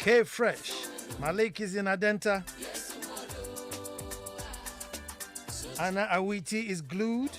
K Fresh. Malik is in Adenta. Anna Awiti is glued.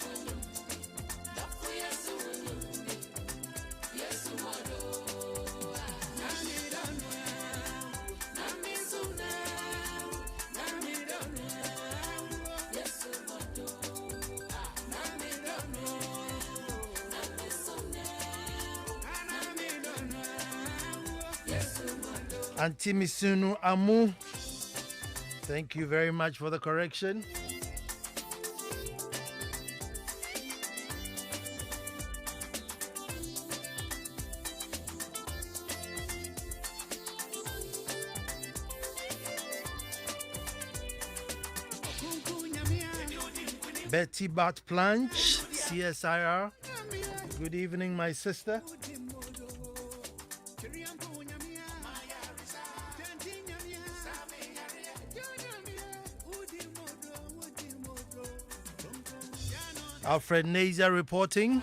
Auntie Misunu Amu, thank you very much for the correction. Betty Bart Planche, CSIR. Good evening, my sister. Alfred Nazer reporting.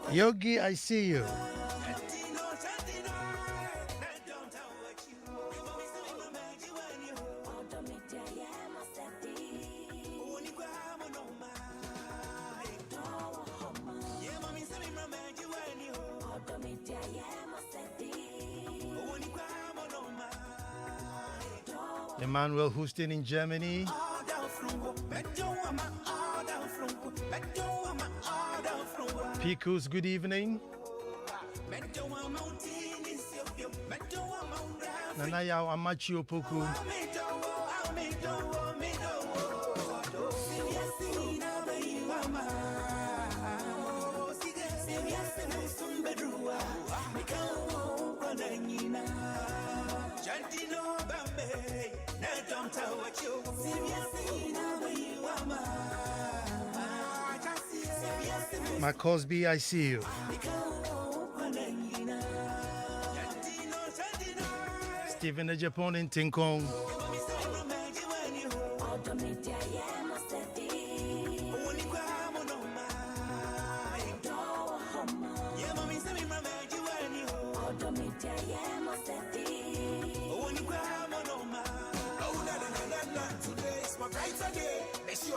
Yogi, I see you. Emmanuel Houston in Germany. Pikus, good evening. Nanaya Amachi Opoku. My Cosby, I see you. Stephen the Japan in Tinkong.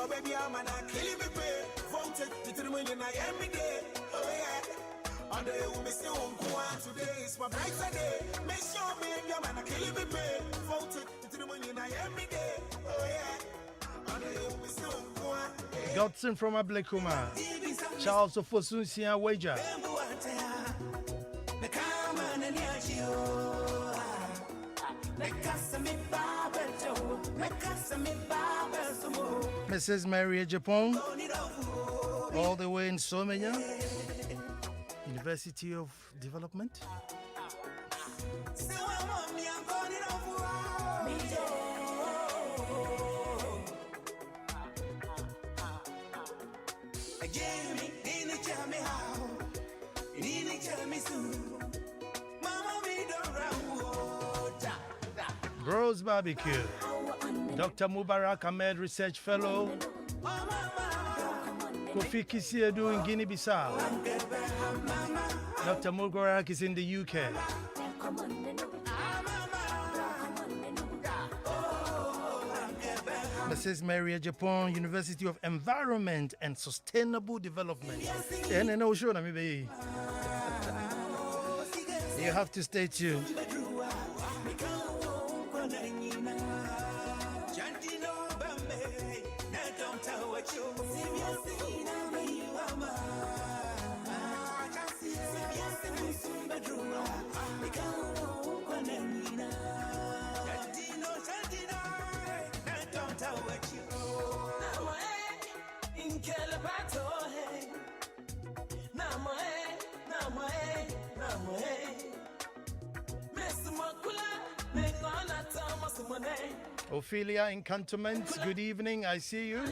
Baby, I'm an killing me, voted to the winning I am day. Oh, yeah. On the way, we still won't today is my brighter day. Make sure me, I'm an killing me, voted to the winning I am day. Oh, yeah. On the way, we still won't. Godson from Ablekuma. Charles of Fosunsia Wager. Mrs. Mary Japan, all the way in Somenya, University of Development. Bros Barbecue. Dr. Mubarak Ahmed Research Fellow, Kofi Kisiedu in Guinea-Bissau. Dr. Mugorak is in the UK. Mrs. Maria Japan, University of Environment and Sustainable Development. You have to stay tuned. Ophelia in Cantonment, good evening, I see you.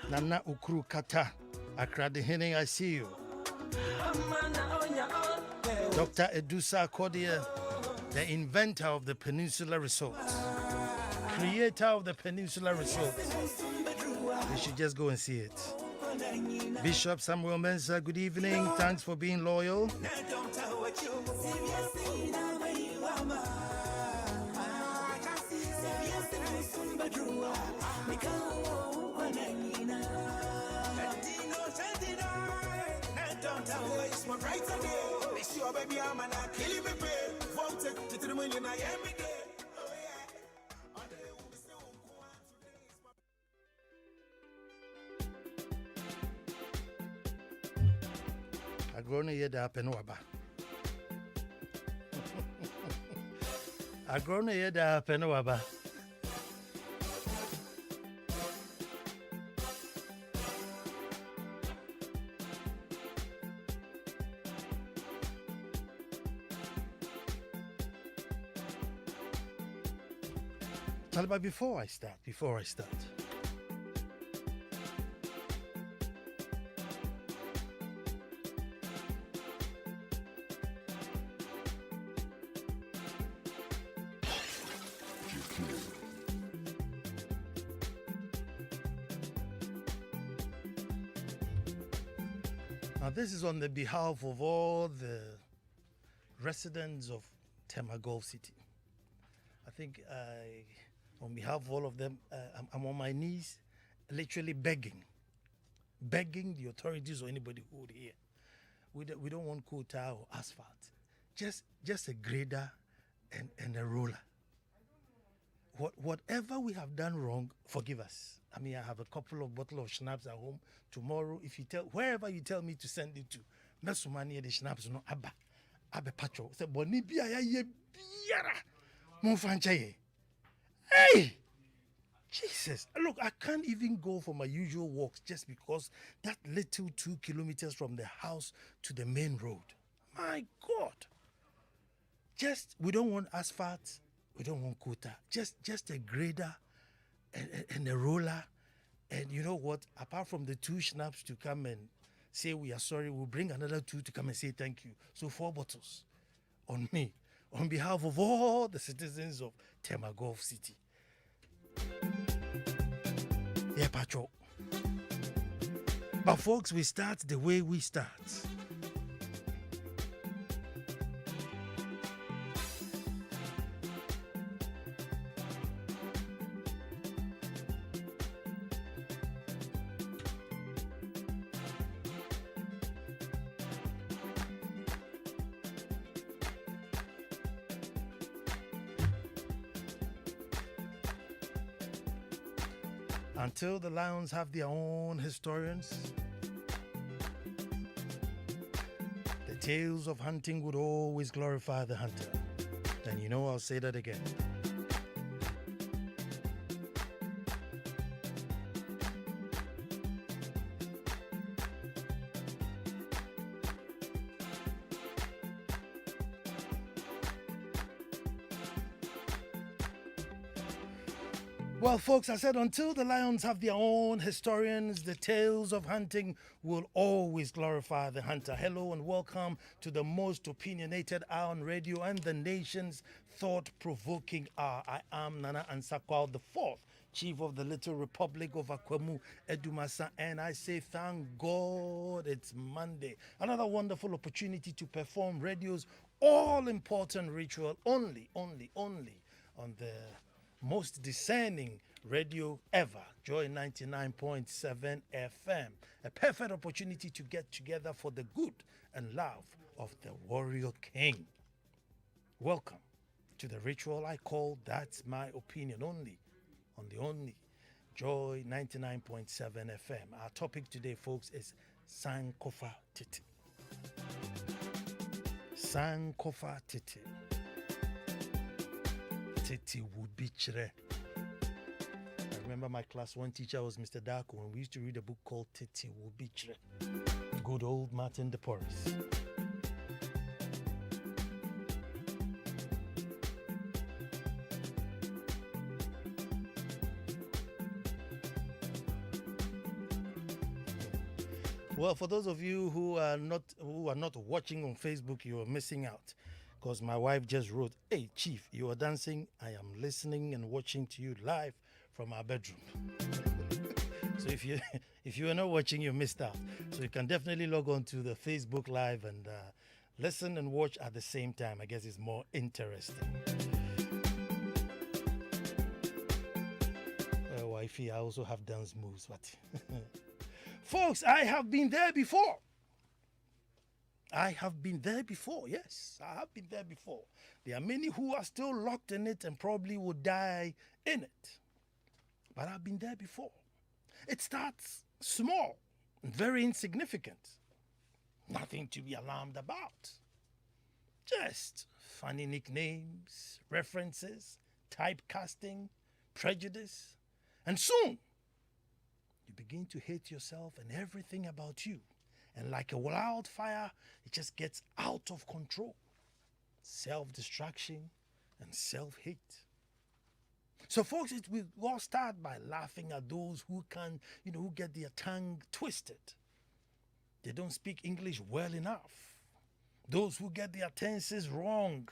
Nana Ukru Kata, Accra the Henning, I see you. Dr. Edusa Kodia, the inventor of the Peninsula Resort, creator of the Peninsula Resort. You should just go and see it. Bishop Samuel Mensah, good evening. Thanks for being loyal. Agrona yeda penwaba. Agrona yeda penwaba. Talaba, before I start. Now, this is on the behalf of all the residents of Tema Gulf City. I think on behalf of all of them, I'm on my knees, literally begging the authorities or anybody who would hear. We don't want quota or asphalt, just a grader and a roller. Whatever we have done wrong, forgive us. I mean, I have a couple of bottles of schnapps at home. Tomorrow, wherever you tell me to send it to, Mesumani the schnapps no abba patrol. Say Bonibia ye biara. Hey! Jesus. Look, I can't even go for my usual walks just because that little 2 kilometers from the house to the main road. My God. We don't want asphalt. We don't want quota. Just a grader and a roller. And you know what? Apart from the 2 schnapps to come and say we are sorry, we'll bring another 2 to come and say thank you. So 4 bottles on me. On behalf of all the citizens of Tema Gulf City. Yeah, Patrol. But folks, we start the way we start. Until the lions have their own historians, the tales of hunting would always glorify the hunter. And you know, I'll say that again. Well, folks, I said until the lions have their own historians, the tales of hunting will always glorify the hunter. Hello and welcome to the most opinionated hour on radio and the nation's thought-provoking hour. I am Nana Ansakwal, the fourth Chief of the Little Republic of Akwemu, Edumasa, and I say thank God it's Monday. Another wonderful opportunity to perform radio's all-important ritual only on the most discerning radio ever, Joy 99.7 FM. A perfect opportunity to get together for the good and love of the warrior king. Welcome to the ritual I call That's My Opinion Only on the only Joy 99.7 FM. Our topic today, folks, is Sankofa Titi. Sankofa Titi. Titi would be chere. I remember my class one teacher was Mr. Darko, and we used to read a book called Titi would be chere. Good old Martin de Porres. Well, for those of you who are not watching on Facebook, you are missing out. Because my wife just wrote, "Hey, Chief, you are dancing. I am listening and watching to you live from our bedroom." So if you are not watching, you missed out. So you can definitely log on to the Facebook Live and listen and watch at the same time. I guess it's more interesting. Wifey, I also have dance moves, but folks, I have been there before. I have been there before, yes. I have been there before. There are many who are still locked in it and probably will die in it. But I've been there before. It starts small and very insignificant. Nothing to be alarmed about. Just funny nicknames, references, typecasting, prejudice. And soon, you begin to hate yourself and everything about you. And like a wildfire, it just gets out of control. Self-destruction and self-hate. So folks, it will all start by laughing at those who who get their tongue twisted. They don't speak English well enough. Those who get their tenses wrong,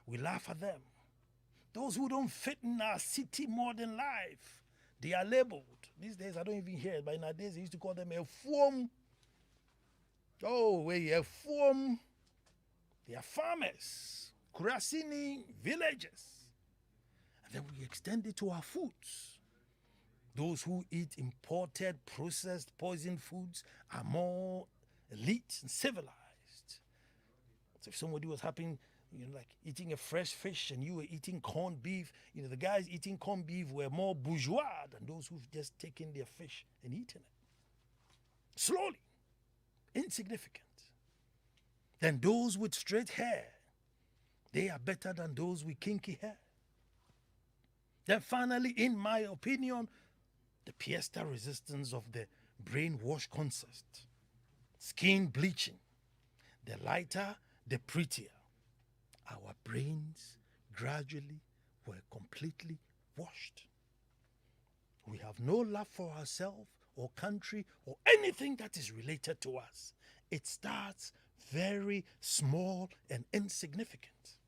we laugh at them. Those who don't fit in our city modern life, they are labeled. These days, I don't even hear it, but in our days, they used to call them a form. Oh, we have form. They are farmers, Kurasini villages. And then we extend it to our foods. Those who eat imported, processed, poisoned foods are more elite and civilized. So if somebody was having, like eating a fresh fish and you were eating corned beef, the guys eating corned beef were more bourgeois than those who've just taken their fish and eaten it. Slowly. Insignificant. Then those with straight hair, they are better than those with kinky hair. Then finally, in my opinion, the piesta resistance of the brainwash concept. Skin bleaching. The lighter, the prettier. Our brains gradually were completely washed. We have no love for ourselves or country or anything that is related to us. It starts very small and insignificant.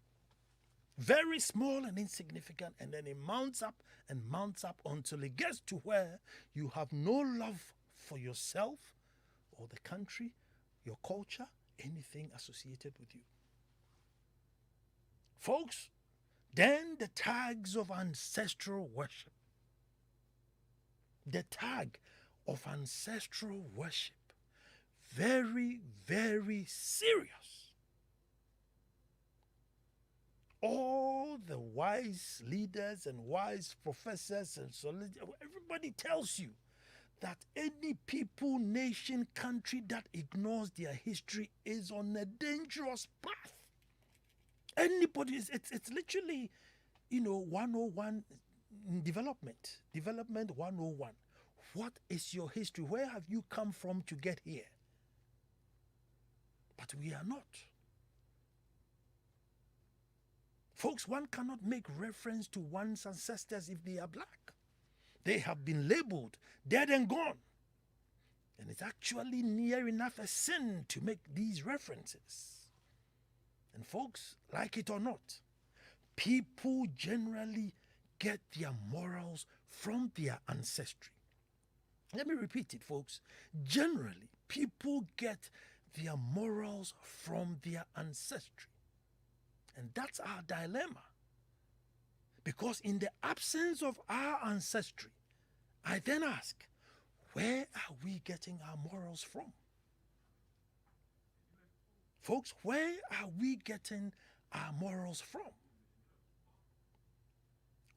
Very small and insignificant, and then it mounts up until it gets to where you have no love for yourself or the country, your culture, anything associated with you. Folks, then the tags of ancestral worship. The tag of ancestral worship. Very, very serious. All the wise leaders and wise professors and everybody tells you that any people, nation, country that ignores their history is on a dangerous path. Anybody, it's literally, 101 development 101. What is your history? Where have you come from to get here? But we are not. Folks, one cannot make reference to one's ancestors if they are black. They have been labeled dead and gone. And it's actually near enough a sin to make these references. And folks, like it or not, people generally get their morals from their ancestry. Let me repeat it, folks. Generally, people get their morals from their ancestry. And that's our dilemma. Because in the absence of our ancestry, I then ask, where are we getting our morals from? Folks, where are we getting our morals from?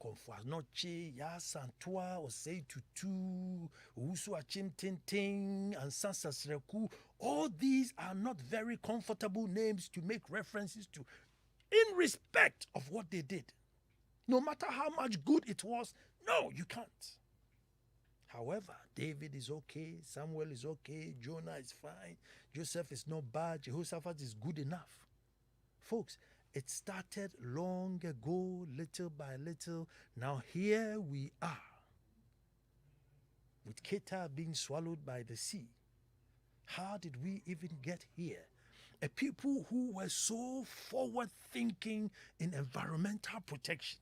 Konfuanoche, ya santua, osei tutu, usu achim tinting, and sansasreku. All these are not very comfortable names to make references to in respect of what they did. No matter how much good it was, no, you can't. However, David is okay, Samuel is okay, Jonah is fine, Joseph is not bad, Jehoshaphat is good enough. Folks, it started long ago, little by little. Now here we are, with Keita being swallowed by the sea. How did we even get here? A people who were so forward-thinking in environmental protection.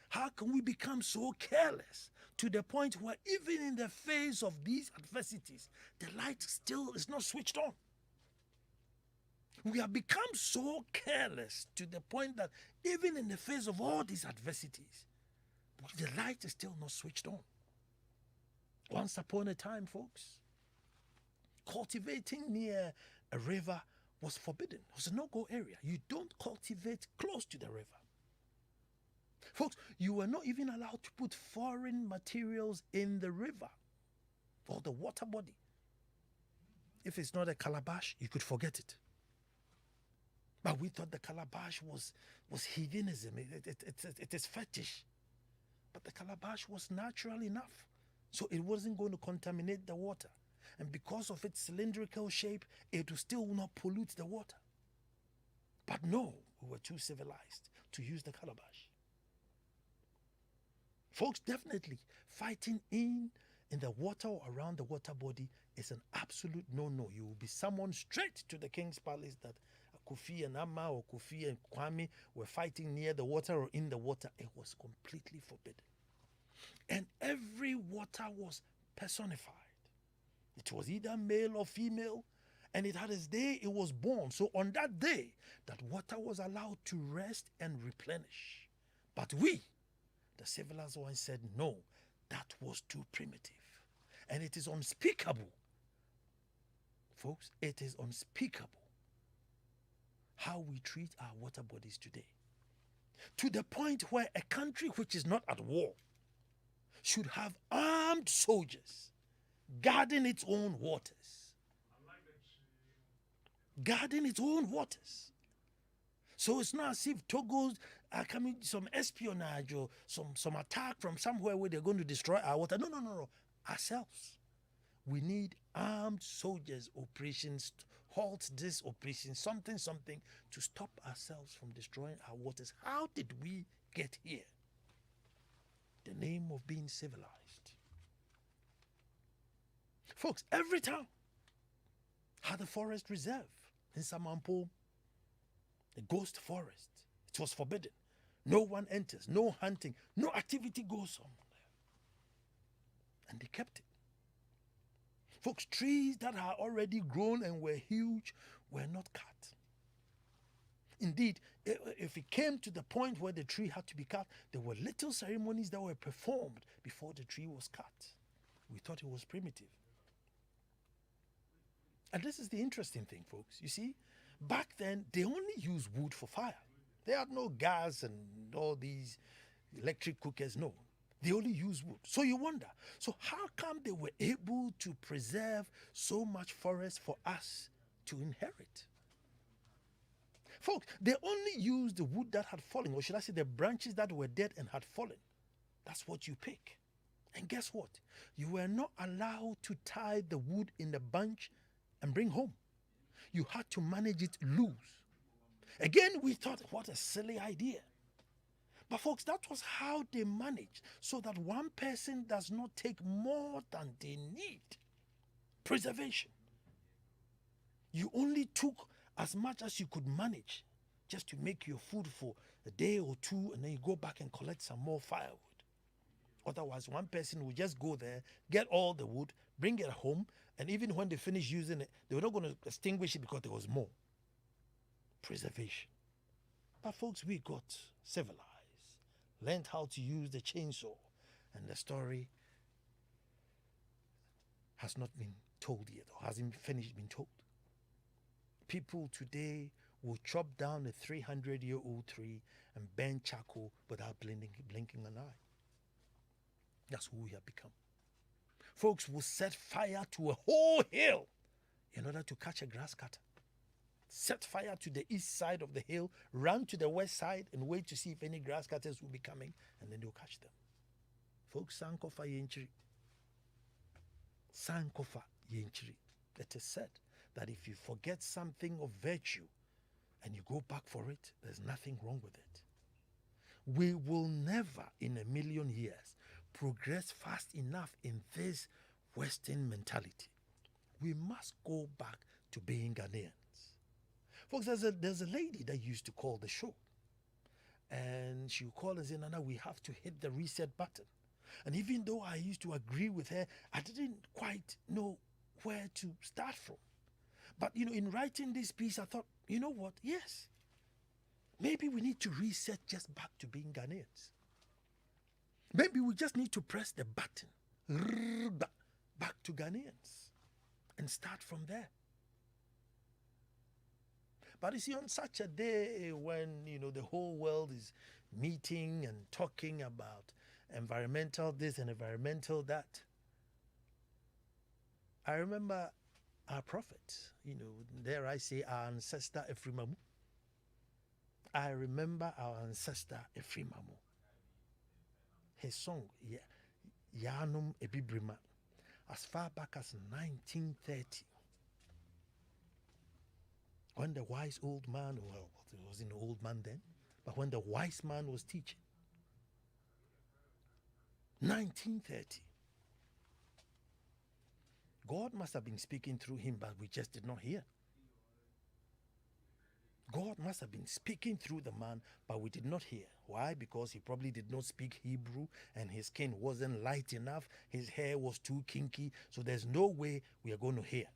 How can we become so careless to the point where even in the face of these adversities, the light still is not switched on? We have become so careless to the point that even in the face of all these adversities, the light is still not switched on. Once upon a time, folks, cultivating near a river was forbidden. It was a no-go area. You don't cultivate close to the river. Folks, you were not even allowed to put foreign materials in the river or the water body. If it's not a calabash, you could forget it. But we thought the calabash was heathenism. It is fetish. But the calabash was natural enough. So it wasn't going to contaminate the water. And because of its cylindrical shape, it will still not pollute the water. But no, we were too civilized to use the calabash. Folks, definitely fighting in the water or around the water body is an absolute no-no. You will be summoned straight to the king's palace that Kofi and Amma or Kofi and Kwame were fighting near the water or in the water. It was completely forbidden. And every water was personified. It was either male or female, and it had its day it was born. So on that day, that water was allowed to rest and replenish. But we, the civilized ones, said no, that was too primitive. And it is unspeakable. Folks, it is unspeakable how we treat our water bodies today. To the point where a country which is not at war should have armed soldiers guarding its own waters. Guarding its own waters. So it's not as if Togo's are coming some espionage or some attack from somewhere where they're going to destroy our water. No. Ourselves. We need armed soldiers operations, halt this operation, something to stop ourselves from destroying our waters. How did we get here? The name of being civilized. Folks, every town had a forest reserve in Samampo, the ghost forest. It was forbidden. No one enters, no hunting, no activity goes on there. And they kept it. Folks, trees that had already grown and were huge were not cut. Indeed, if it came to the point where the tree had to be cut, there were little ceremonies that were performed before the tree was cut. We thought it was primitive. And this is the interesting thing, folks. You see, back then, they only used wood for fire. They had no gas and all these electric cookers, no. They only used wood. So you wonder, so how come they were able to preserve so much forest for us to inherit? Folks, they only used the wood that had fallen, or should I say the branches that were dead and had fallen. That's what you pick. And guess what? You were not allowed to tie the wood in a bunch and bring home. You had to manage it loose. Again, we thought, what a silly idea. But folks, that was how they managed so that one person does not take more than they need. Preservation. You only took as much as you could manage just to make your food for a day or two, and then you go back and collect some more firewood. Otherwise, one person will just go there, get all the wood, bring it home, and even when they finish using it, they were not going to extinguish it because there was more. Preservation. But folks, we got civilized, learned how to use the chainsaw, and the story has not been told yet, or hasn't finished being told. People today will chop down a 300-year-old tree and burn charcoal without blinking an eye. That's who we have become. Folks will set fire to a whole hill in order to catch a grass cutter. Set fire to the east side of the hill, run to the west side, and wait to see if any grass cutters will be coming, and then they'll catch them. Folks, sankofa yenchiri. Sankofa yenchiri. It is said that if you forget something of virtue and you go back for it, there's nothing wrong with it. We will never in a million years progress fast enough in this Western mentality. We must go back to being Ghanaians. Folks, there's a lady that used to call the show. And she would call and say, Nana, we have to hit the reset button. And even though I used to agree with her, I didn't quite know where to start from. But, in writing this piece, I thought, you know what? Yes. Maybe we need to reset just back to being Ghanaians. Maybe we just need to press the button back to Ghanaians and start from there. But you see, on such a day when, the whole world is meeting and talking about environmental this and environmental that, I remember our prophet, dare I say our ancestor Ephrimamu. I remember our ancestor Ephrimamu. His song, Yanum Ebibrima, as far back as 1930. When the wise old man, well, he wasn't an old man then, but when the wise man was teaching. 1930. God must have been speaking through him, but we just did not hear. God must have been speaking through the man, but we did not hear. Why? Because he probably did not speak Hebrew, and his skin wasn't light enough. His hair was too kinky, so there's no way we are going to hear.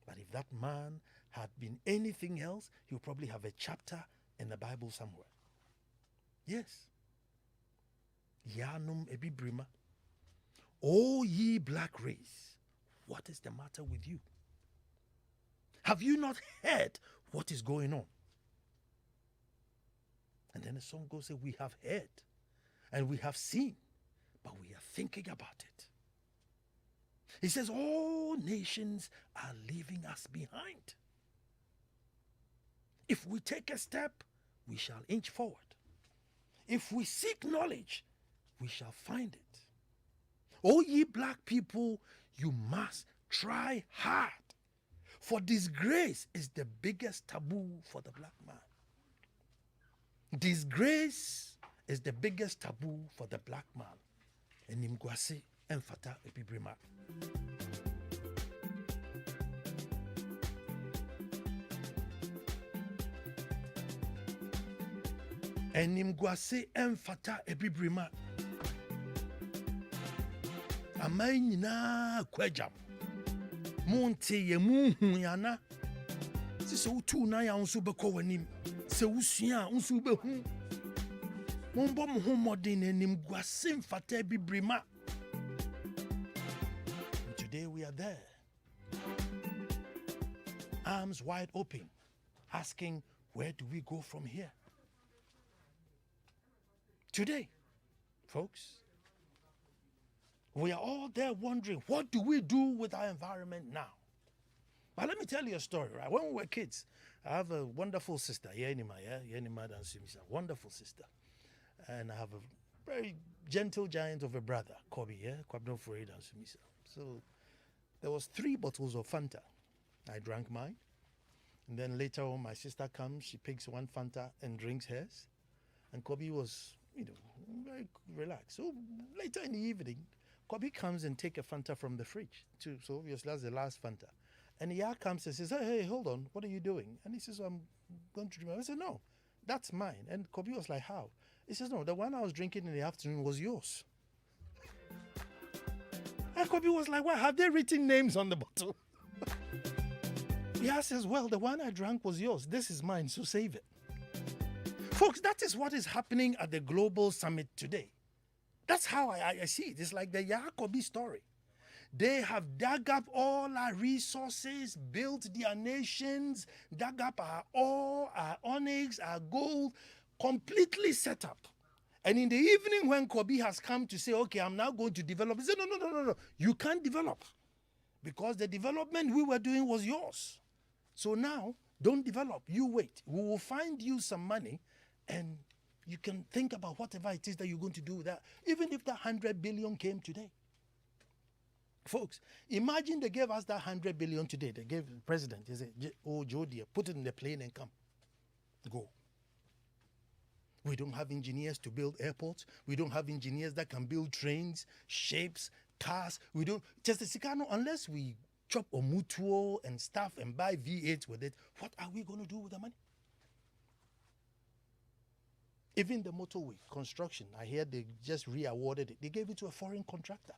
But if that man had been anything else, he'll probably have a chapter in the Bible somewhere. Yes. Yanum ebibrima. O ye black race, what is the matter with you? Have you not heard what is going on? And then the song goes, we have heard and we have seen, but we are thinking about it. He says, all nations are leaving us behind. If we take a step, we shall inch forward. If we seek knowledge, we shall find it. O ye black people, you must try hard. For disgrace is the biggest taboo for the black man. Disgrace is the biggest taboo for the black man. Enimguase emfata epibrima. Enimguase emfata epibrima. Amai nyina kwejam. Monte ye muhu yana. Se utu na ya unsu beko wanim. Se usua unsu behu. Mombo mo modern enimguase emfata epibrima. Today we are there, arms wide open, asking, where do we go from here? Today, folks, we are all there wondering, what do we do with our environment now? But let me tell you a story, right? When we were kids, I have a wonderful sister, Yenima, wonderful sister. And I have a very gentle giant of a brother, Kobe, Kwabno Freud and Sumisa. So there was 3 bottles of Fanta. I drank mine. And then later on, my sister comes, she picks one Fanta and drinks hers. And Kobe was, very relaxed. So later in the evening, Kobe comes and take a Fanta from the fridge too. So obviously that's the last Fanta. And Yah comes and says, hey, hold on, what are you doing? And he says, I'm going to drink. I said, no, that's mine. And Kobe was like, how? He says, no, the one I was drinking in the afternoon was yours. And Kobe was like, what? Have they written names on the bottle? Yah says, well, the one I drank was yours. This is mine, so save it. Folks, that is what is happening at the Global Summit today. That's how I see it. It's like the Kobe story. They have dug up all our resources, built their nations, dug up our ore, our onyx, our gold, completely set up. And in the evening when Kobe has come to say, okay, I'm now going to develop, he said, no. You can't develop because the development we were doing was yours. So now, don't develop. You wait. We will find you some money and you can think about whatever it is that you're going to do with that, even if that 100 billion came today. Folks, imagine they gave us that 100 billion today. They gave the president, he said, oh, Joe dear, put it in the plane and come. Go. We don't have engineers to build airports. We don't have engineers that can build trains, ships, cars. We don't, just the Sikano, unless we chop Omutuo and stuff and buy V8 with it, what are we going to do with the money? Even the motorway construction, I hear they just re-awarded it. They gave it to a foreign contractor.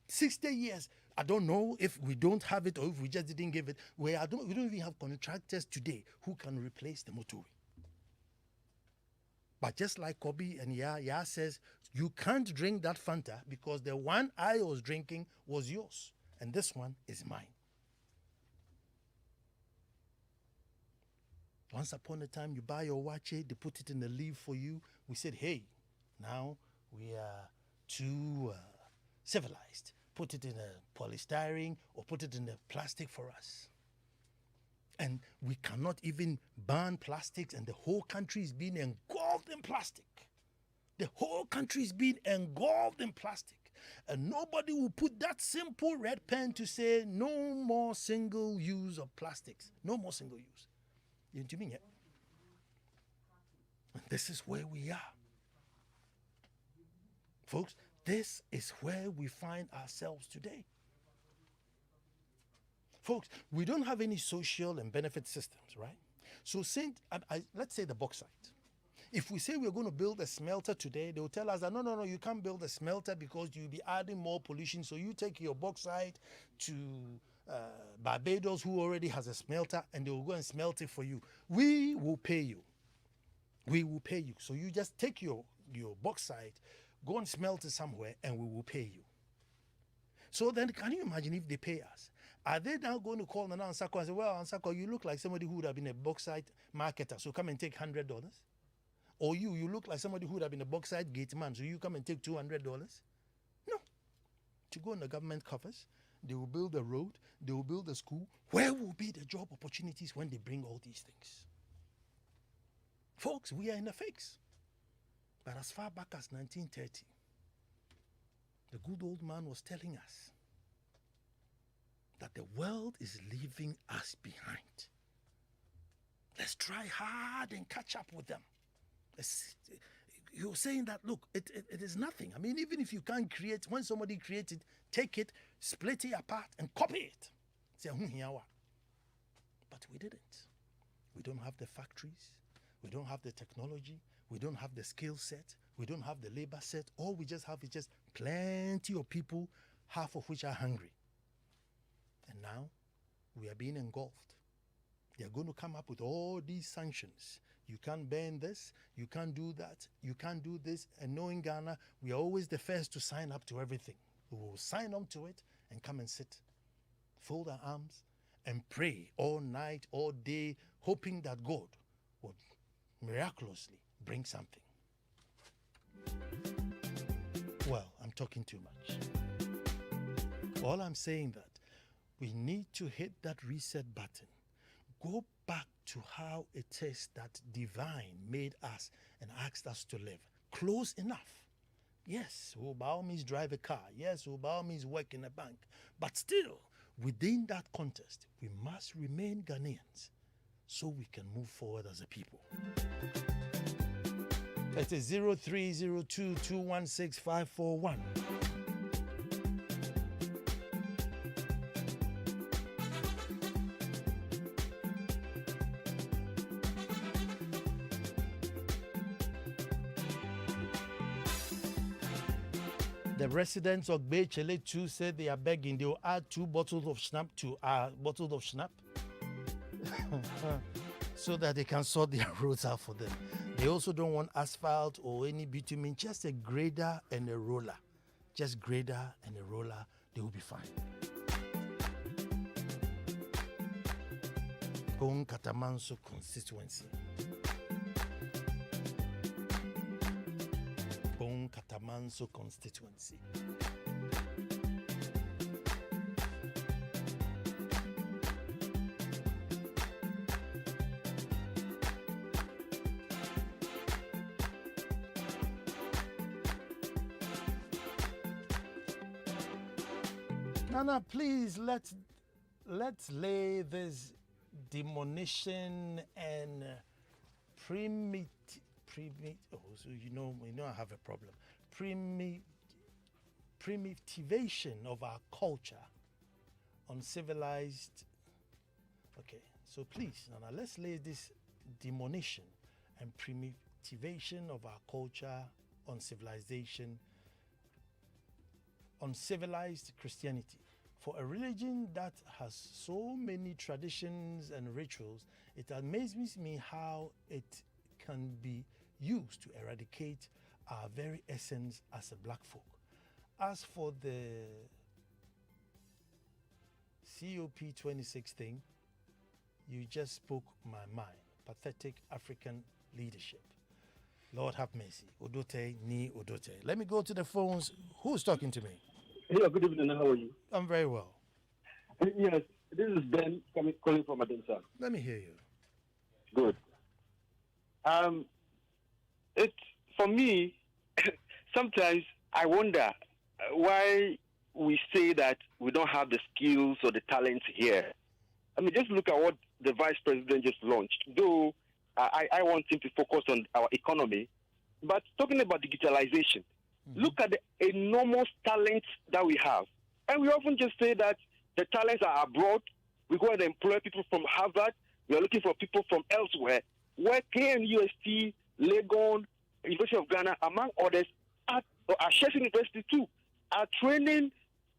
60 years. I don't know if we don't have it or if we just didn't give it. We don't even have contractors today who can replace the motorway. But just like Kobe and Yah says, you can't drink that Fanta because the one I was drinking was yours. And this one is mine. Once upon a time, you buy your wache, they put it in the leaf for you. We said, hey, now we are too civilized. Put it in a polystyrene or put it in a plastic for us. And we cannot even ban plastics, and the whole country is being engulfed in plastic. The whole country is being engulfed in plastic. And nobody will put that simple red pen to say no more single use of plastics. No more single use. You know what I mean? And this is where we are. Folks, this is where we find ourselves today. Folks, we don't have any social and benefit systems, right? So let's say the bauxite. If we say we're going to build a smelter today, they will tell us that no, you can't build a smelter because you'll be adding more pollution. So you take your bauxite to Barbados, who already has a smelter, and they will go and smelt it for you. We will pay you. We will pay you. So you just take your bauxite, go and smelt it somewhere, and we will pay you. So then can you imagine if they pay us? Are they now going to call Nana Ansako and say, well, Ansako, you look like somebody who would have been a bauxite marketer, so come and take $100? Or you look like somebody who would have been a bauxite gate man, so you come and take $200? No. To go on the government covers, they will build a road, they will build a school. Where will be the job opportunities when they bring all these things? Folks, we are in a fix. But as far back as 1930, the good old man was telling us that the world is leaving us behind. Let's try hard and catch up with them. You're saying that, look, it is nothing. I mean, even if you can't create, when somebody creates it, take it, split it apart, and copy it. Say, but we didn't. We don't have the factories. We don't have the technology. We don't have the skill set. We don't have the labor set. All we just have is just plenty of people, half of which are hungry. And now we are being engulfed. They are going to come up with all these sanctions. You can't ban this, you can't do that, you can't do this. And knowing Ghana, we are always the first to sign up to everything. We will sign up to it and come and sit, fold our arms, and pray all night, all day, hoping that God would miraculously bring something. Well, I'm talking too much. All I'm saying that we need to hit that reset button. Go back to how it is that divine made us and asked us to live. Close enough. Yes, we'll by all means drive a car. Yes, we'll by all means work in a bank. But still, within that context, we must remain Ghanaians so we can move forward as a people. It is 0302216541. The residents of Bechele 2 said they are begging. They will add 2 bottles of schnapp to bottles of schnapp so that they can sort their roads out for them. They also don't want asphalt or any bitumen, just a grader and a roller. Just grader and a roller, they will be fine. Pong Katamanso constituency. Pong Katamanso constituency. Nana, please let's lay this demolition and so you know I have a problem. Primitivation of our culture, uncivilized. Okay, so please, Nana, let's lay this demolition and primitivation of our culture, uncivilized Christianity. For a religion that has so many traditions and rituals, it amazes me how it can be used to eradicate our very essence as a black folk. As for the COP26 thing, you just spoke my mind. Pathetic African leadership. Lord have mercy. Odote ni odote. Let me go to the phones. Who's talking to me? Hello, good evening. How are you? I'm very well. Yes, this is Ben calling from Adensa. Let me hear you. Good. It's for me. Sometimes I wonder why we say that we don't have the skills or the talents here. I mean, just look at what the vice president just launched. Though I want him to focus on our economy, but talking about digitalization. Look at the enormous talents that we have. And we often just say that the talents are abroad. We go and employ people from Harvard. We are looking for people from elsewhere. Where KNUST, Legon, University of Ghana, among others, are Sheffield University too, are training,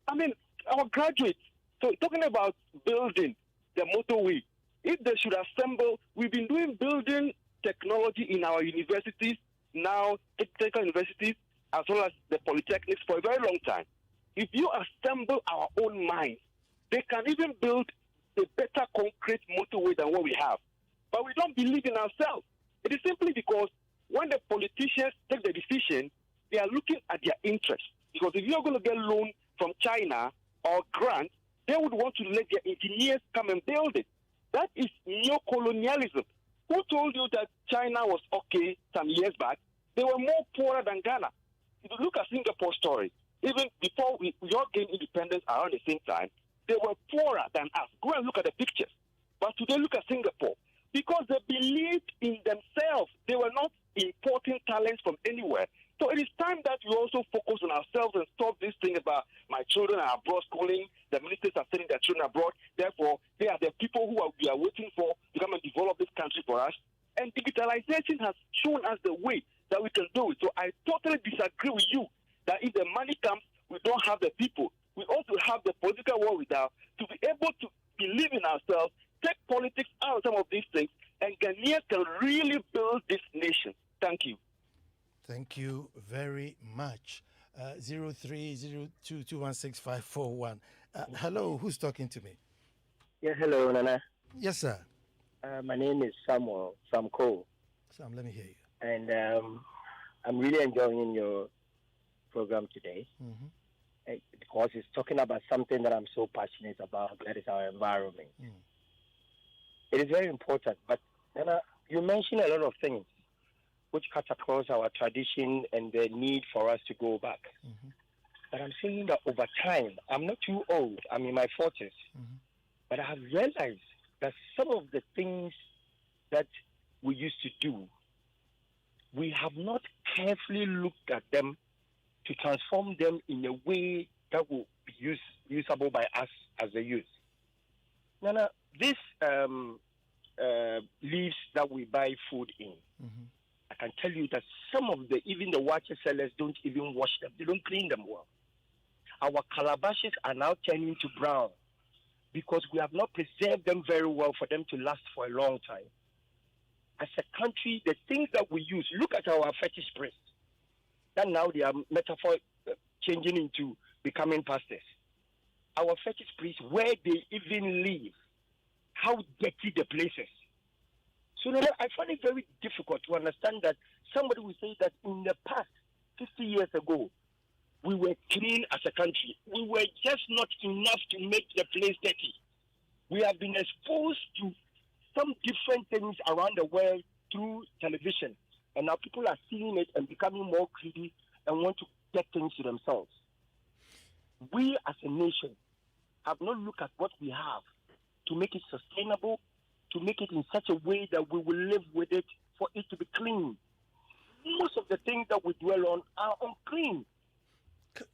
our graduates. So talking about building the motorway, if they should assemble, we've been doing building technology in our universities, now technical universities, as well as the polytechnics for a very long time. If you assemble our own minds, they can even build a better concrete motorway than what we have. But we don't believe in ourselves. It is simply because when the politicians take the decision, they are looking at their interests. Because if you're going to get loan from China or grant, they would want to let their engineers come and build it. That is neo-colonialism. Who told you that China was okay some years back? They were more poorer than Ghana. If you look at Singapore's story, even before we all gained independence around the same time, they were poorer than us. Go and look at the pictures. But today, look at Singapore. Because they believed in themselves. They were not importing talents from anywhere. So it is time that we also focus on ourselves and stop this thing about my children are abroad schooling, the ministers are sending their children abroad. Therefore, they are the people who we are waiting for to come and develop this country for us. And digitalization has shown us the way that we can do it. So I totally disagree with you that if the money comes, we don't have the people. We also have the political wherewithal to be able to believe in ourselves, take politics out of some of these things, and Ghanaians can really build this nation. Thank you. Thank you very much. 0302216541. Hello, who's talking to me? Yeah, hello, Nana. Yes, sir. My name is Samuel Cole. Sam, let me hear you. And I'm really enjoying your program today because it's talking about something that I'm so passionate about, that is our environment. It is very important, but Nana, you mentioned a lot of things which cut across our tradition and the need for us to go back. But I'm saying that over time, I'm not too old, I'm in my 40s, but I have realized that some of the things that we used to do we have not carefully looked at them to transform them in a way that will be usable by us as the youth. Nana, these leaves that we buy food in, I can tell you that some of even the watcher sellers don't even wash them. They don't clean them well. Our calabashes are now turning to brown because we have not preserved them very well for them to last for a long time. As a country, the things that we use, look at our fetish priests. That now they are metaphor changing into becoming pastors. Our fetish priests, where they even live, how dirty the places. So I find it very difficult to understand that somebody will say that in the past, 50 years ago, we were clean as a country. We were just not enough to make the place dirty. We have been exposed to some different things around the world through television. And now people are seeing it and becoming more greedy and want to get things to themselves. We as a nation have not looked at what we have to make it sustainable, to make it in such a way that we will live with it for it to be clean. Most of the things that we dwell on are unclean.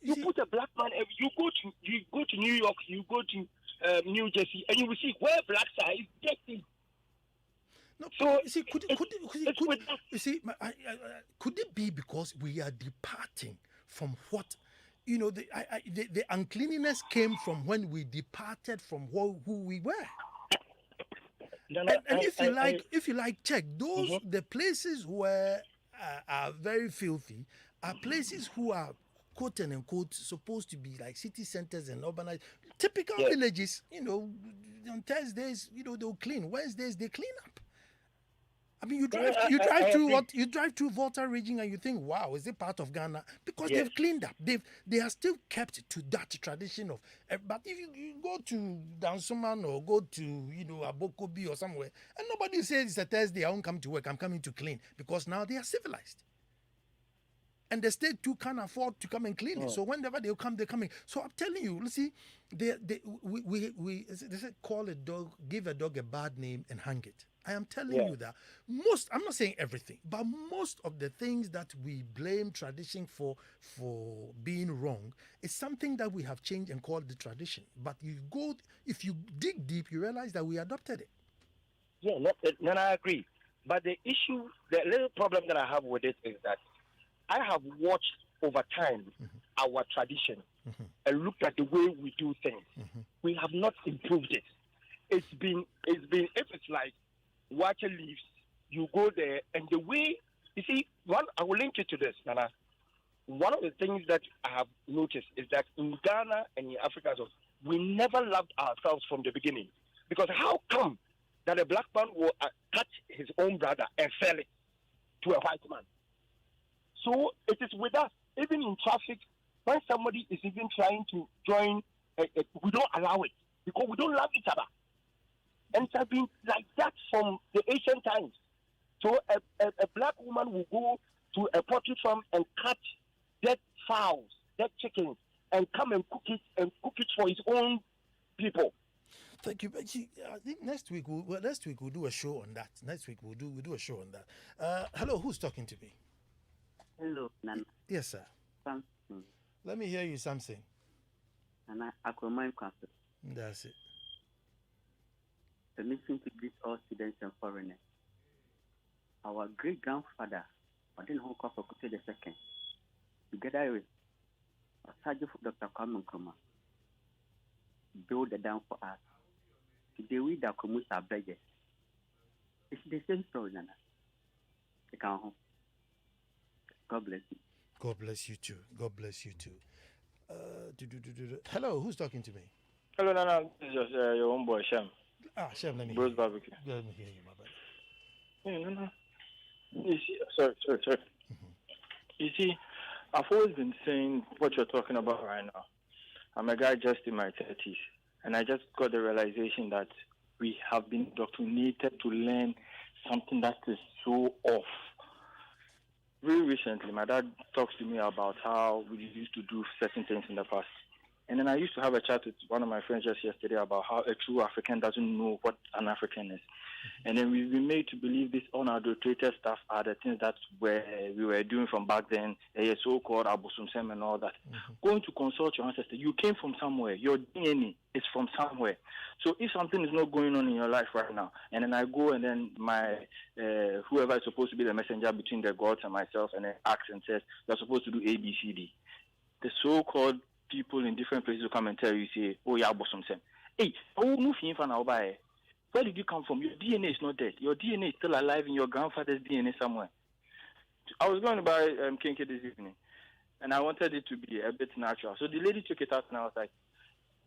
You put a black man, you go to New York, you go to New Jersey, and you will see where blacks are, it's dirty. No, so you see, could it be because we are departing from what, the uncleanliness came from when we departed from who we were? And if you like, check those the places where are very filthy are places who are quote and unquote supposed to be like city centers and urbanized typical villages. On Thursdays, they'll clean. Wednesdays they clean up. I mean, you drive through Volta region and you think, wow, is it part of Ghana? Because they've cleaned up. They are still kept to that tradition of. But if you go to Dansoman or go to Abokobi or somewhere, and nobody says it's a Thursday, I won't come to work. I'm coming to clean because now they are civilized. And the state too can't afford to come and clean it. So whenever they come, they're coming. So I'm telling you, see, they said call a dog, give a dog a bad name and hang it. I am telling you that I'm not saying everything, but most of the things that we blame tradition for being wrong is something that we have changed and called the tradition. But if you dig deep, you realize that we adopted it. Yeah, no, I agree. But the little problem that I have with it is that I have watched over time our tradition and looked at the way we do things. We have not improved it. It's been if it's like water leaves, you go there and the way you see I will link you to this, Nana. One of the things that I have noticed is that in Ghana and in Africa, we never loved ourselves from the beginning. Because how come that a black man will cut his own brother and sell it to a white man? So it is with us. Even in traffic, when somebody is even trying to join, we don't allow it because we don't love each other. And it has been like that from the ancient times. So a black woman will go to a poultry farm and cut dead fowls, dead chickens, and come and cook it for his own people. Thank you. I think next week we'll do a show on that. Next week we'll do a show on that. Hello, who's talking to me? Hello, Nana. Yes, sir. Samson. Let me hear you, something. Nana, Aquaman Council. That's it. Permission to greet all students and foreigners. Our great grandfather, Odin Honko Fokote II, together with Sergeant Dr. Kwame Nkrumah, build the dam for us. Today we the Komusa Bridges. It's the same story, Nana. They come home. God bless you. God bless you too. God bless you too. Hello, who's talking to me? Hello, Nana. This is your own boy, Shem. Shem, let me Bruce Barbecue. Let me hear you, my brother. Yeah, Nana. You see, sorry. You see, I've always been saying what you're talking about right now. I'm a guy just in my 30s, and I just got the realization that we have been indoctrinated to learn something that is so off. Very recently, my dad talks to me about how we used to do certain things in the past. And then I used to have a chat with one of my friends just yesterday about how a true African doesn't know what an African is. And then we've been made to believe these unadulterated stuff are the things that we were doing from back then, so-called Abosumsem and all that. Going to consult your ancestors, you came from somewhere. Your DNA is from somewhere. So if something is not going on in your life right now, and then I go and then my whoever is supposed to be the messenger between the gods and myself, and then asks and says, you're supposed to do A, B, C, D. The so-called people in different places will come and tell you, say, oh, yeah, Abosumsem. Hey, where did you come from? Your DNA is not dead. Your DNA is still alive in your grandfather's DNA somewhere. I was going to buy Kinky this evening, and I wanted it to be a bit natural. So the lady took it out, and I was like,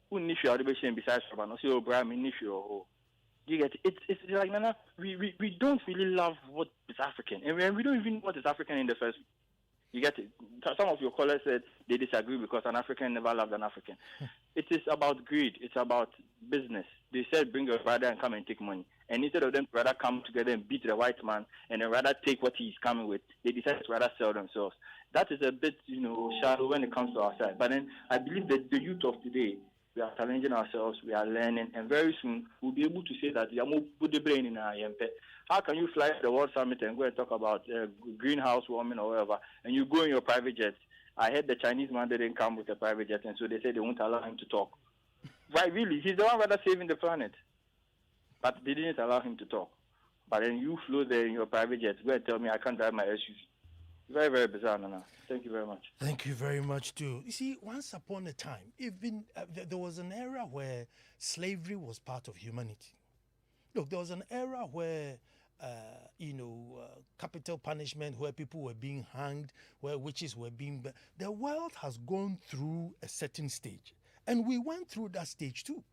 who if you are the besides Robert? I say, oh, Brian, if you you get it? It's like, Nana, we don't really love what is African, and we don't even know what is African in the first place. You get it? Some of your callers said they disagree because an African never loved an African. It is about greed. It's about business. They said bring your brother and come and take money. And instead of them to rather come together and beat the white man and then rather take what he's coming with, they decided to rather sell themselves. That is a bit, shallow when it comes to our side. But then I believe that the youth of today, we are challenging ourselves, we are learning, and very soon we'll be able to say that put the brain in our yempe. How can you fly to the World Summit and go and talk about greenhouse warming or whatever, and you go in your private jet? I heard the Chinese man didn't come with a private jet, and so they said they won't allow him to talk. Why, really? He's the one rather saving the planet. But they didn't allow him to talk. But then you flew there in your private jet. Go and tell me I can't drive my SUV. Very, very bizarre, Nana. Thank you very much. Thank you very much, too. You see, once upon a time, even there was an era where slavery was part of humanity. Look, there was an era where, capital punishment, where people were being hanged, where witches were being... The world has gone through a certain stage. And we went through that stage, too.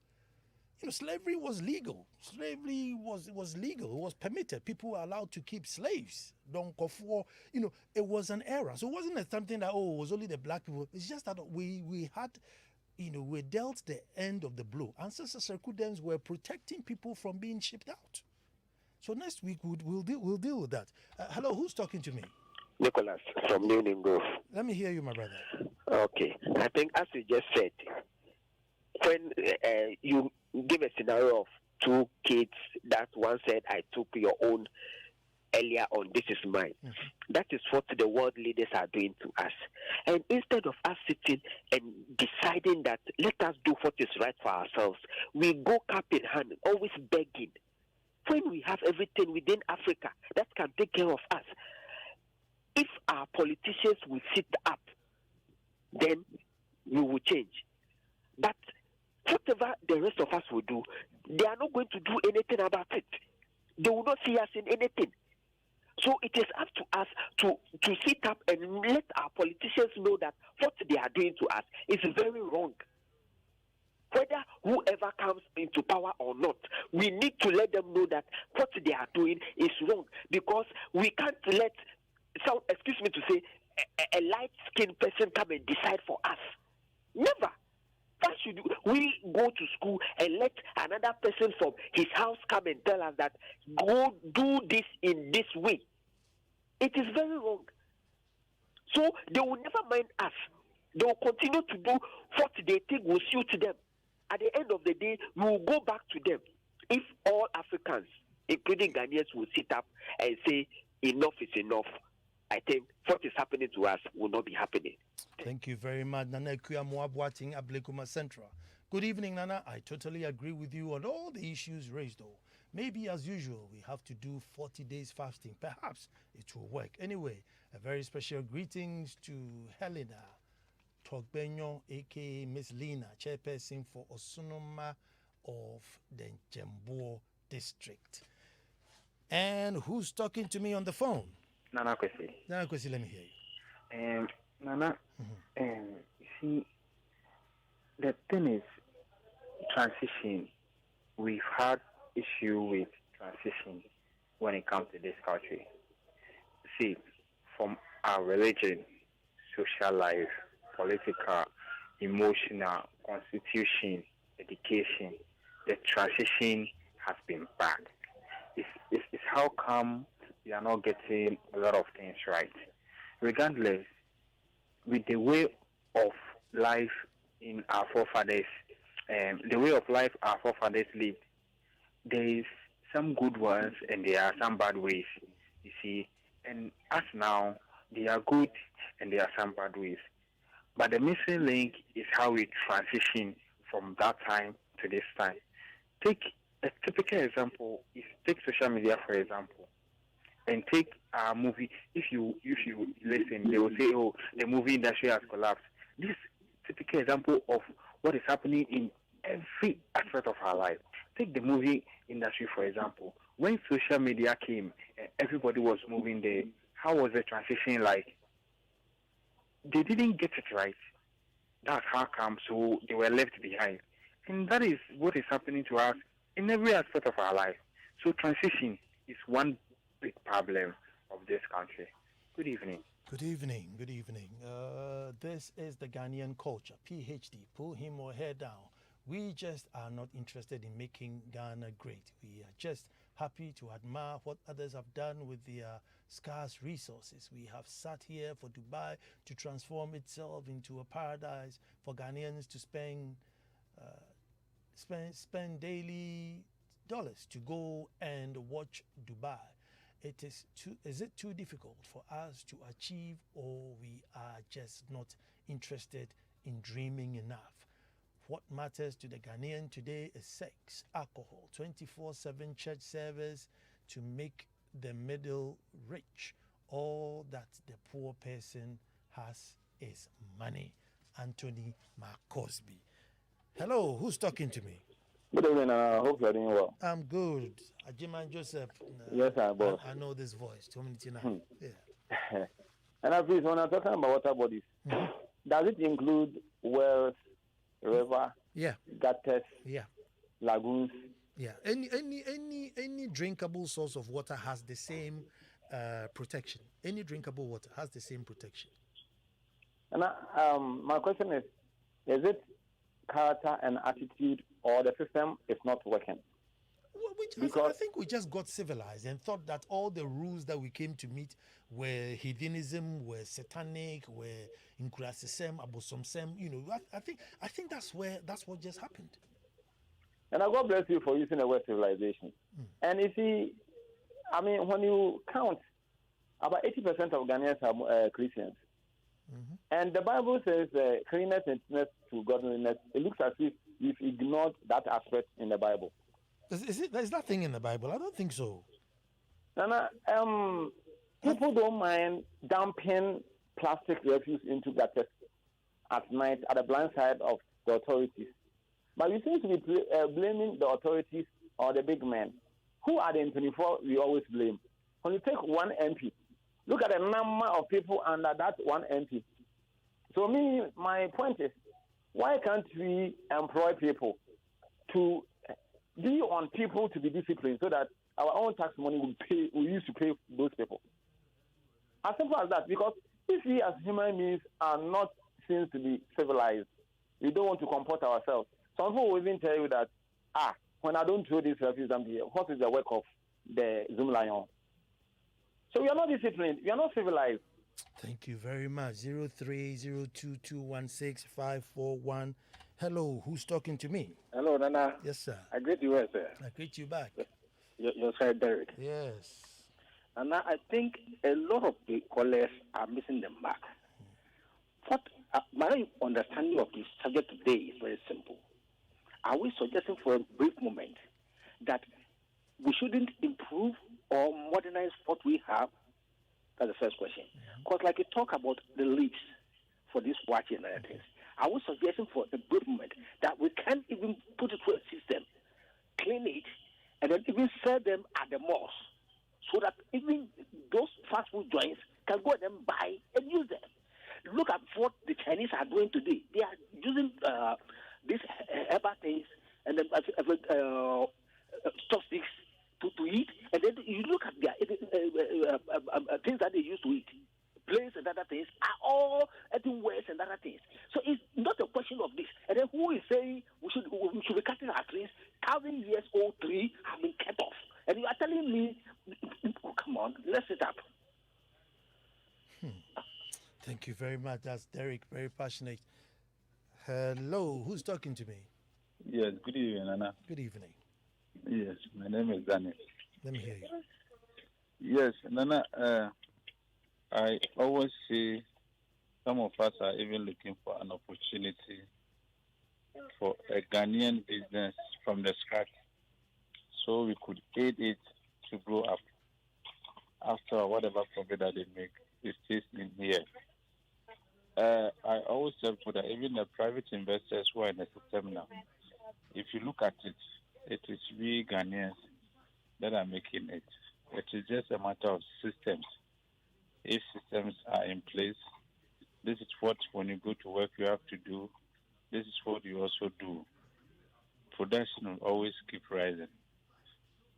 Slavery was legal. Slavery was legal. It was permitted. People were allowed to keep slaves. It was an era. So it wasn't something that, it was only the black people. It's just that we had, we dealt the end of the blow. Ancestor circumdens were protecting people from being shipped out. So next week we'll deal with that. Hello, who's talking to me? Nicholas from New Grove. Let me hear you, my brother. Okay. I think as you just said, when you give a scenario of two kids that one said, I took your own earlier on, this is mine. That is what the world leaders are doing to us. And instead of us sitting and deciding that let us do what is right for ourselves, we go cap in hand, always begging. When we have everything within Africa that can take care of us, if our politicians will sit up, then we will change. But whatever the rest of us will do, they are not going to do anything about it. They will not see us in anything. So it is up to us to sit up and let our politicians know that what they are doing to us is very wrong. Whether whoever comes into power or not, we need to let them know that what they are doing is wrong, because we can't let excuse me to say, a light-skinned person come and decide for us. Never. Why should we go to school and let another person from his house come and tell us that go do this in this way? It is very wrong. So they will never mind us. They will continue to do what they think will suit them. At the end of the day, we will go back to them. If all Africans, including Ghanaians, will sit up and say enough is enough, I think what is happening to us will not be happening. Thank you very much, Nana Kuyamuabuating Ablekuma Central. Good evening, Nana. I totally agree with you on all the issues raised, though. Maybe, as usual, we have to do 40 days fasting. Perhaps it will work. Anyway, a very special greetings to Helena Togbenyo, a.k.a. Miss Lena, chairperson for Osunoma of the Jembo district. And who's talking to me on the phone? Nana Kwesi. Nana Kwesi, let me hear you. Nana, you see, the thing is, transition. We've had issue with transition when it comes to this country. See, from our religion, social life, political, emotional, constitution, education, the transition has been bad. It's how come we are not getting a lot of things right. Regardless, with the way of life in our forefathers, the way of life our forefathers lived, there is some good ones and there are some bad ways, you see. And us now, there are good and there are some bad ways. But the missing link is how we transition from that time to this time. Take a typical example is take social media for example, and take a movie. If you listen, they will say, "Oh, the movie industry has collapsed." This typical example of what is happening in every aspect of our life. Take the movie industry for example. When social media came, everybody was moving there. How was the transition like? They didn't get it right. That's how come. So they were left behind, and that is what is happening to us in every aspect of our life. So transition is one big problem of this country. Good evening. Good evening. Good evening. This is the Ghanaian culture. PhD. Pull him or her down. We just are not interested in making Ghana great. We are just happy to admire what others have done with their scarce resources. We have sat here for Dubai to transform itself into a paradise for Ghanaians to spend daily dollars to go and watch Dubai. Is it too difficult for us to achieve, or we are just not interested in dreaming enough? What matters to the Ghanaian today is sex, alcohol, 24/7 church service to make the middle rich. All that the poor person has is money. Anthony McCosby. Hello, who's talking to me? Good evening, I hope you're doing well. I'm good. Ajiman Joseph. Yes, sir, boss. I know this voice. 2 minutes now. Yeah. And please, when I'm talking about water bodies, does it include wells, river, gutters, lagoons? Yeah. Any drinkable source of water has the same protection. Any drinkable water has the same protection. And my question is it character and attitude, or the system is not working? I think we just got civilized and thought that all the rules that we came to meet were heathenism, were satanic, were incurasism, abosomsem. I think that's what just happened. And God bless you for using the word civilization. And you see, I mean, when you count, about 80% of Ghanaians are Christians. And the Bible says cleanness and nearness to godliness. It looks as if we've ignored that aspect in the Bible. There's nothing in the Bible. I don't think so. People don't mind dumping plastic refuse into gutters at night at the blind side of the authorities. But you seem to be blaming the authorities or the big men. Who are the 24 we always blame? When you take one MP, look at the number of people under that one MP. So my point is, why can't we employ people to be on people to be disciplined so that our own tax money we use to pay those people? As simple as that. Because if we as human beings are not seen to be civilized, we don't want to comport ourselves. Some people will even tell you that, when I don't throw this refuse, what is the work of the Zoom Lion? So we are not disciplined. We are not civilized. Thank you very much. 0302216541. Hello, who's talking to me? Hello, Nana. Yes, sir. I greet you well, sir. I greet you back. Your sir, Derek. Yes. Nana, I think a lot of the callers are missing the mark. What my understanding of this subject today is very simple. Are we suggesting for a brief moment that we shouldn't improve or modernize what we have? That's the first question. Because like you talk about the leaves for this watching and other things, are we suggesting for a brief moment that we can't even put it through a system, clean it, and then even sell them at the malls so that even those fast food joints can go and buy and use them? Look at what the Chinese are doing today. They are using these herbal things and then chopsticks to eat, and then you look at their things that they used to eat. Planes and other things are all eating waste and other things. So it's not a question of this. And then who is saying we should be cutting our trees? 1,000 years old tree have been cut off, and you are telling me, oh, come on, let's sit up. Thank you very much. That's Derek, very passionate. Hello, who's talking to me? Yes, good evening, Nana. Good evening. Yes, my name is Daniel. Let me hear you. Yes, Nana, I always say some of us are even looking for an opportunity for a Ghanaian business from the scratch so we could aid it to grow up. After whatever profit that they make, it stays in here. I always tell people that even the private investors who are in the system now, if you look at it, it is we Ghanaians that are making it. It is just a matter of systems. If systems are in place, this is what, when you go to work, you have to do. This is what you also do. Production will always keep rising.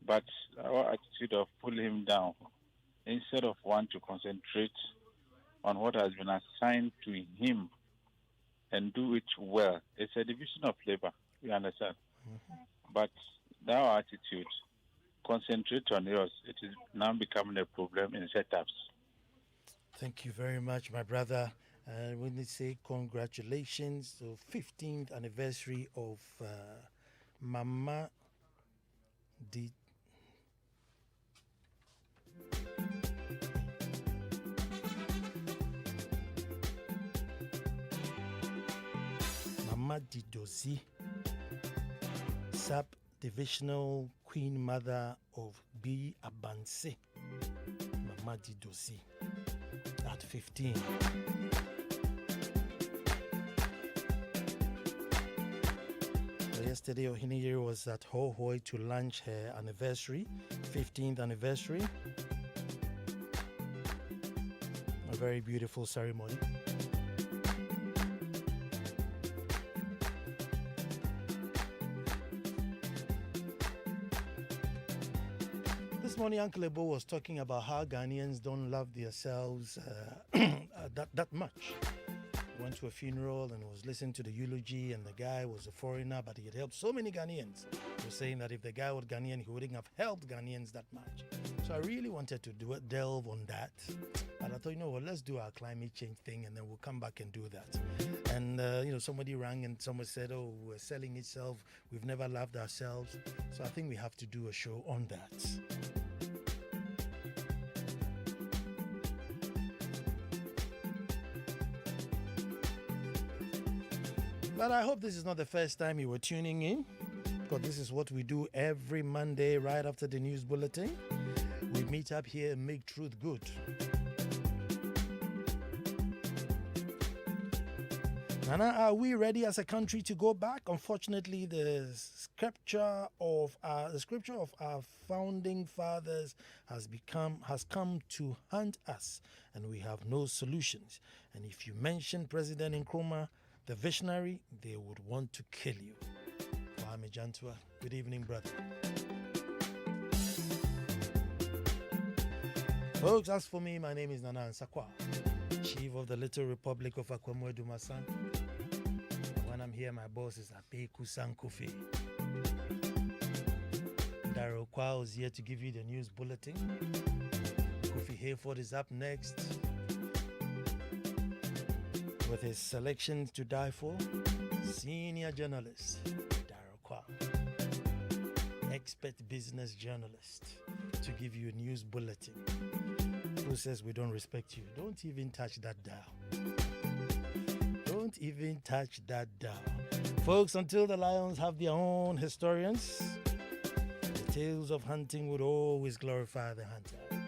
But our attitude of pulling him down, instead of one to concentrate on what has been assigned to him and do it well, it's a division of labor, you understand? But our attitude, concentrate on yours, it is now becoming a problem in setups. Thank you very much, my brother. And we need to say congratulations to 15th anniversary of Mama Di. Mama Didozi, sub-divisional queen mother of B. Abanse. Mama Didozi at 15. Yesterday, Ohiniyere was at Hohoi to launch her anniversary, 15th anniversary. A very beautiful ceremony. This morning, Uncle Ebo was talking about how Ghanaians don't love themselves that much. Went to a funeral and was listening to the eulogy, and the guy was a foreigner, but he had helped so many Ghanaians. He was saying that if the guy was Ghanaian, he wouldn't have helped Ghanaians that much. So I really wanted to delve on that. But I thought, let's do our climate change thing, and then we'll come back and do that. And, somebody rang and someone said, oh, we're selling itself. We've never loved ourselves. So I think we have to do a show on that. But I hope this is not the first time you were tuning in, because this is what we do every Monday right after the news bulletin. We meet up here and make truth good. Nana, are we ready as a country to go back? Unfortunately, the scripture of our founding fathers has come to haunt us, and we have no solutions. And if you mention President Nkrumah, the visionary, they would want to kill you. Kwame Jantua, good evening, brother. Folks, as for me, my name is Nana Nsakwa, Chief of the Little Republic of Akwamu Dumasan. When I'm here, my boss is Apeku Sankofe. Daryl Kwao is here to give you the news bulletin. Kofi Hayford is up next with his selections to die for. Senior journalist Daryl Kwao, expert business journalist, to give you a news bulletin. Who says we don't respect you? Don't even touch that dial. Don't even touch that dial. Folks, until the lions have their own historians, the tales of hunting would always glorify the hunter.